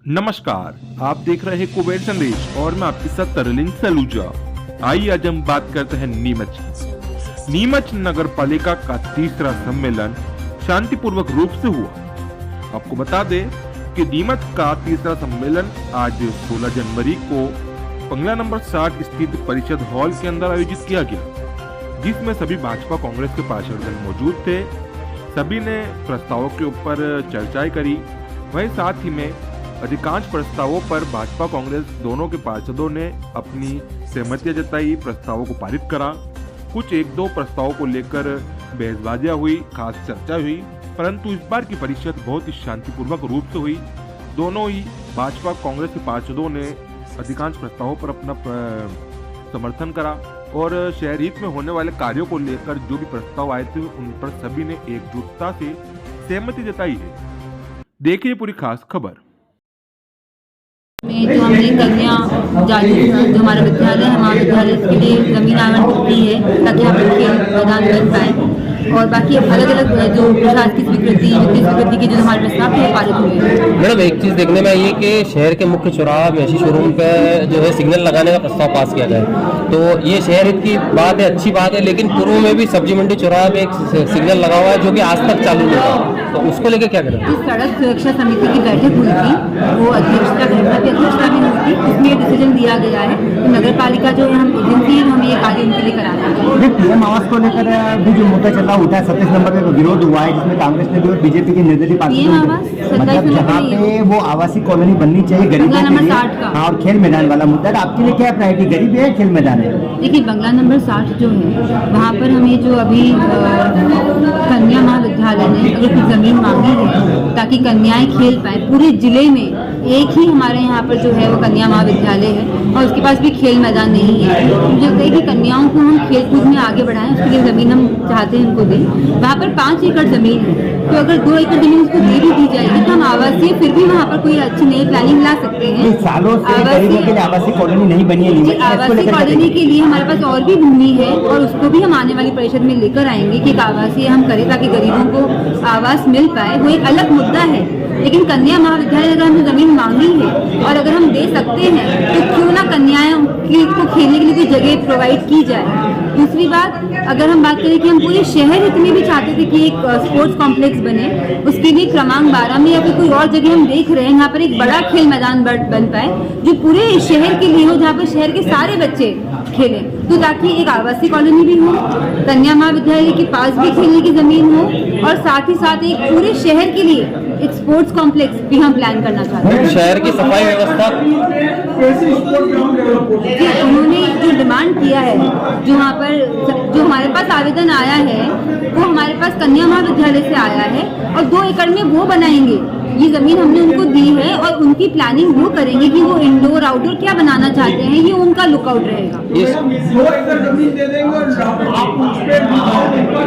नमस्कार, आप देख रहे हैं कुबेर संदेश और मैं आपके साथ तरलिन सलूजा। आइए आज हम बात करते हैं नीमच की। नीमच नगर पालिका का तीसरा सम्मेलन शांतिपूर्वक रूप से हुआ। आपको बता दें कि नीमच का तीसरा सम्मेलन आज 16 जनवरी को बंगला नंबर 60 स्थित परिषद हॉल के अंदर आयोजित किया गया, जिसमें सभी भाजपा कांग्रेस के पार्षदगण मौजूद थे। सभी ने प्रस्तावों के ऊपर चर्चाएं करी। वहीं साथ ही में अधिकांश प्रस्तावों पर भाजपा कांग्रेस दोनों के पार्षदों ने अपनी सहमति जताई, प्रस्तावों को पारित करा। कुछ एक दो प्रस्तावों को लेकर बहसबाजियां हुई, खास चर्चा हुई, परंतु इस बार की परिषद बहुत ही शांतिपूर्वक रूप से हुई। दोनों ही भाजपा कांग्रेस के पार्षदों ने अधिकांश प्रस्तावों पर अपना समर्थन करा और शहर हित में होने वाले कार्यों को लेकर जो भी प्रस्ताव आए थे उन पर सभी ने एकजुटता से सहमति जताई है। देखिए पूरी खास खबर। में जो हमने कन्या जाली जो हमारा विद्यालय है महाविद्यालय, इसके लिए जमीन आवंटित की है ताकि यहाँ पर खेल मैदान बन पाए और बाकी अलग अलग जो प्रशासन की स्वीकृति वित्तीय स्वीकृति के जो हमारे प्रस्ताव है पारित हुए। मैडम, एक चीज़ देखने में आई है कि शहर के मुख्य चौराहा मेसी शोरूम पे जो है सिग्नल लगाने का प्रस्ताव पास किया जाए, तो ये शहर हित की बात है, अच्छी बात है, लेकिन पूर्व में भी सब्जी मंडी चौराहा पे एक सिग्नल लगा हुआ है जो कि आज तक चालू नहीं हुआ, तो उसको लेकर क्या करें? इस सड़क सुरक्षा समिति की बैठक हुई थी, वो अध्यक्षता भी हुई थी, उसमें ये डिसीजन दिया गया है कि नगर पालिका जो हम एजेंसी है हमें ये कार्य उनके लिए कराना है। पीएम आवास को लेकर भी जो मुद्दा चल रहा उठा है, 27 नंबर पे विरोध हुआ है जिसमें कांग्रेस ने भी और बीजेपी की निर्दलीय पार्टी मतलब जहाँ पे वो आवासीय कॉलोनी बननी चाहिए गरीबों के लिए, हाँ, और खेल मैदान वाला मुद्दा है। आपके लिए क्या प्रायोरिटी, गरीबी है खेल मैदान है? देखिए, बंगला नंबर 60 जो है वहाँ पर हमें जो अभी कन्या महाविद्यालय ने अगर कुछ जमीन मांगी है ताकि कन्याएं खेल पाए, पूरे जिले में एक ही हमारे यहाँ पर जो है वो कन्या महाविद्यालय है और उसके पास भी खेल मैदान नहीं है। मुझे लगता है कि कन्याओं को हम खेल कूद में आगे बढ़ाएं, उसके लिए ज़मीन हम चाहते हैं उनको दें। वहाँ पर 5 एकड़ ज़मीन है, तो अगर 2 एकड़ ज़मीन उसको दे भी दी जाएगी तो हम आवासीय फिर भी वहाँ पर कोई अच्छी नई प्लानिंग ला सकते हैं। सालों से गरीबों के लिए आवासीय कॉलोनी नहीं बनी है। आवासीय कॉलोनी के लिए हमारे पास और भी भूमि है और उसको भी हम आने वाली परिषद में लेकर आएंगे कि एक आवासीय हम करें ताकि गरीबों को आवास मिल पाए। वो एक अलग मुद्दा है, लेकिन कन्या महाविद्यालय अगर हमने जमीन मांगी है और अगर हम दे सकते हैं तो क्यों ना कन्याएं को खेलने के लिए कोई जगह प्रोवाइड की जाए। दूसरी बात, अगर हम बात करें कि हम पूरे शहर हित में भी चाहते थे कि एक स्पोर्ट्स कॉम्प्लेक्स बने, उसके लिए क्रमांक 12 में या फिर कोई और जगह हम देख रहे हैं यहाँ पर एक बड़ा खेल मैदान बन पाए जो पूरे शहर के लिए हो, जहाँ पर शहर के सारे बच्चे खेलें, तो ताकि एक आवासीय कॉलोनी भी हो, कन्या महाविद्यालय के पास भी खेलने की जमीन हो और साथ ही साथ एक पूरे शहर के लिए एक स्पोर्ट्स कॉम्प्लेक्स भी हम प्लान करना चाहते हैं। शहर की सफाई व्यवस्था उन्होंने जो डिमांड किया है, जो वहाँ पर जो हमारे पास आवेदन आया है वो हमारे पास कन्या महाविद्यालय से आया है और 2 एकड़ में वो बनाएंगे। ये जमीन हमने उनको दी है और उनकी प्लानिंग वो करेंगे कि वो इंडोर आउटडोर क्या बनाना चाहते हैं, ये उनका लुकआउट रहेगा। 2 एकड़ जमीन दे देंगे और आप उस पे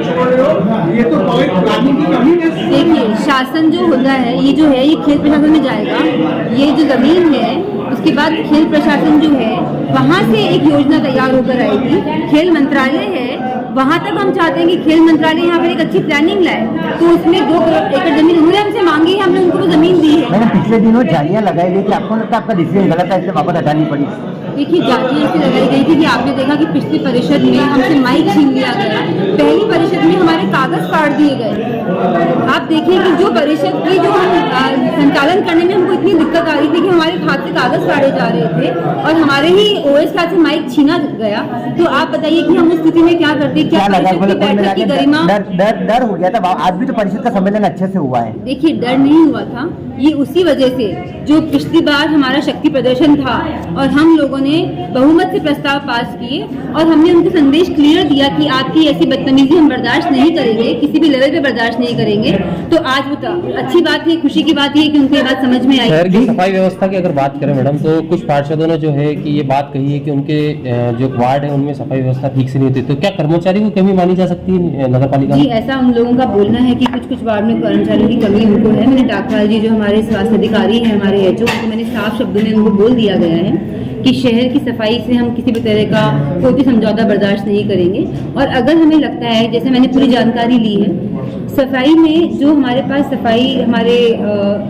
छोड़ रहे हो, ये तो प्लानिंग की कमी है। देखिए, शासन जो होता है ये जो है ये खेल प्रशासन में जाएगा। ये जो जमीन है उसके बाद खेल प्रशासन जो है वहाँ से एक योजना तैयार होकर आएगी। खेल मंत्रालय है, वहाँ तक हम चाहते हैं कि खेल मंत्रालय यहाँ पर एक अच्छी प्लानिंग लाए, तो उसमें 2 एकड़ जमीन उन्होंने हमसे मांगी है, हमने उनको जमीन दी है। मैंने पिछले दिनों जालियां लगाई गई कि आपको लगता है आपका डिसीजन गलत है, इसलिए वापस हटानी पड़ी? देखिए, जातियाँ इसलिए लगाई गई थी कि आपने देखा कि पिछली परिषद में हमसे माइक छीन लिया गया, पहली परिषद में हमारे कागज फाड़ दिए गए। आप देखिए कि जो परिषद की जो हम संचालन करने में हमको इतनी दिक्कत आ रही थी कि हमारे हाथ से कागज फाड़े जा रहे थे और हमारे ही ओएस का से माइक छीना गया, तो आप बताइए कि हम उस स्थिति में क्या करते? क्या बैठक की गरिमा? डर हो गया था। आज भी तो परिषद का सम्मेलन अच्छे से हुआ है। देखिए, डर नहीं हुआ था, ये उसी वजह से जो पिछली बार हमारा शक्ति प्रदर्शन था और हम लोगों ने बहुमत से प्रस्ताव पास किए और हमने उनको संदेश क्लियर दिया कि आपकी ऐसी बदतमीजी हम बर्दाश्त नहीं करेंगे, किसी भी लेवल पे बर्दाश्त नहीं करेंगे। तो आज वो अच्छी बात है, खुशी की बात है कि उनको ये बात समझ में आई। शहर की सफाई व्यवस्था की अगर बात करें मैडम, तो कुछ पार्षदों ने जो है कि ये बात कही है कि उनके जो वार्ड है उनमें सफाई व्यवस्था ठीक से नहीं होती, तो क्या कर्मचारी की कमी मानी जा सकती है नगर पालिका? जी, ऐसा उन लोगों का बोलना है कि कुछ वार्ड में कर्मचारियों की कमी उनको है। मैंने डाकपाल जी जो हमारे स्वास्थ्य अधिकारी हैं, हमारे एचओ, तो मैंने साफ शब्दों में उनको बोल दिया गया है कि शहर की सफाई से हम किसी भी तरह का कोई भी समझौता बर्दाश्त नहीं करेंगे। और अगर हमें लगता है, जैसे मैंने पूरी जानकारी ली है, सफाई में जो हमारे पास सफाई हमारे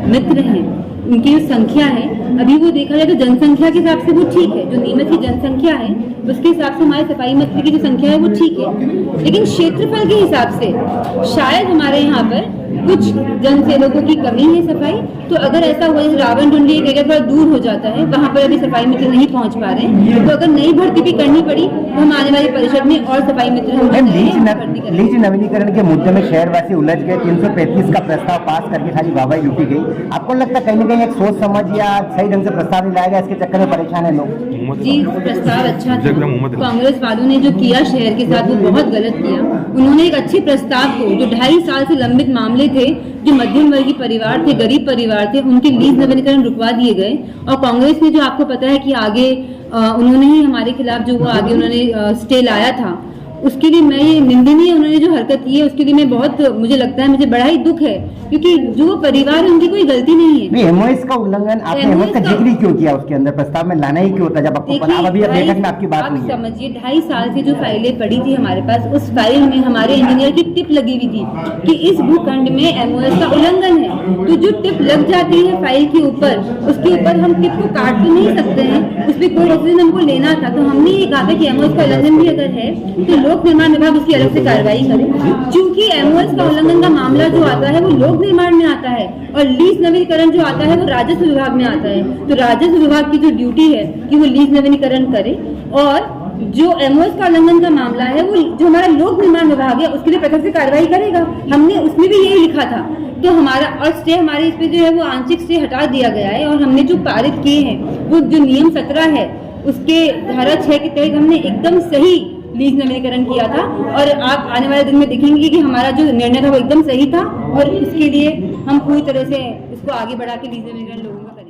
मित्र हैं उनकी जो संख्या है, अभी वो देखा जाए तो जनसंख्या के हिसाब से वो ठीक है, जो नीमच की जनसंख्या है उसके हिसाब से हमारे सफाई मित्र की जो संख्या है वो ठीक है, लेकिन क्षेत्रफल के हिसाब से शायद हमारे यहाँ पर कुछ जन सेवकों की कमी है सफाई। तो अगर ऐसा हुआ जैसे रावण डुंडी एक एरिया थोड़ा दूर हो जाता है, वहाँ पर अभी सफाई मित्र नहीं पहुँच पा रहे हैं, तो अगर नई भर्ती भी करनी पड़ी तो हम आने वाली परिषद में और सफाई मित्र हम लीज नवीनीकरण के मुद्दे में शहरवासी उलझ गए, 335 का प्रस्ताव पास करके खाली वाहवाही लूटी गई। आपको लगता है कहीं न कहीं एक सोच समझ या सही ढंग से प्रस्ताव नहीं लाया गया, इसके चक्कर में परेशान है लोग? जी, प्रस्ताव अच्छा था, कांग्रेस वालों ने जो किया शहर के साथ वो बहुत गलत किया। उन्होंने एक अच्छे प्रस्ताव को, जो 2.5 साल से लंबित मामले थे, जो मध्यम वर्गीय परिवार थे, गरीब परिवार थे, उनके लीज नवीनीकरण रुकवा दिए गए। और कांग्रेस ने जो आपको पता है कि आगे उन्होंने ही हमारे खिलाफ जो वो आगे उन्होंने स्टे लाया था, उसके लिए मैं ये निंदनीय उन्होंने जो हरकत की है उसके लिए मैं बहुत, मुझे लगता है, मुझे बड़ा ही दुख है, क्योंकि जो परिवार है उनकी कोई गलती नहीं है। एमओएस का उल्लंघन, आपने एमओएस का जिक्र क्यों किया उसके अंदर? प्रस्ताव में लाना ही क्यों था जब आपको पता? अभी बैठक में आपकी बात नहीं है। समझिए 2.5 साल से जो फाइलें पड़ी थी हमारे पास, उस फाइल में हमारे इंजीनियर की टिप लगी हुई थी कि इस भूखंड में एमओएस का उल्लंघन है। तो जो टिप लग जाती है फाइल के ऊपर, उसके ऊपर हम टिप को काट तो नहीं सकते हैं, उस पर कोई डिसीजन हमको लेना था। तो हमने ये कहा था कि एमओएस का उल्लंघन भी अगर है तो लोक निर्माण विभाग की अलग से कार्रवाई करें। चूंकि एमओएस का उल्लंघन का मामला जो आता है वो लोक निर्माण में आता है और लीज नवीनीकरण जो आता है वो राजस्व विभाग में आता है। तो राजस्व विभाग की जो ड्यूटी है कि वो लीज नवीनीकरण करे, और जो एमओएस का उल्लंघन का मामला है वो जो हमारा लोक निर्माण विभाग है उसके लिए पृथक से कार्रवाई करेगा। हमने उसमें भी यही लिखा था। तो हमारा और स्टे हमारे इस पे जो है वो आंशिक स्टे हटा दिया गया है, और हमने जो पारित किए हैं वो जो नियम 17 है उसके धारा 6 के तहत हमने एकदम सही लीज नवीनीकरण किया था। और आप आने वाले दिन में देखेंगे कि हमारा जो निर्णय था वो एकदम सही था, और इसके लिए हम पूरी तरह से इसको आगे बढ़ा के लीज नवीनीकरण लोगों का करेंगे।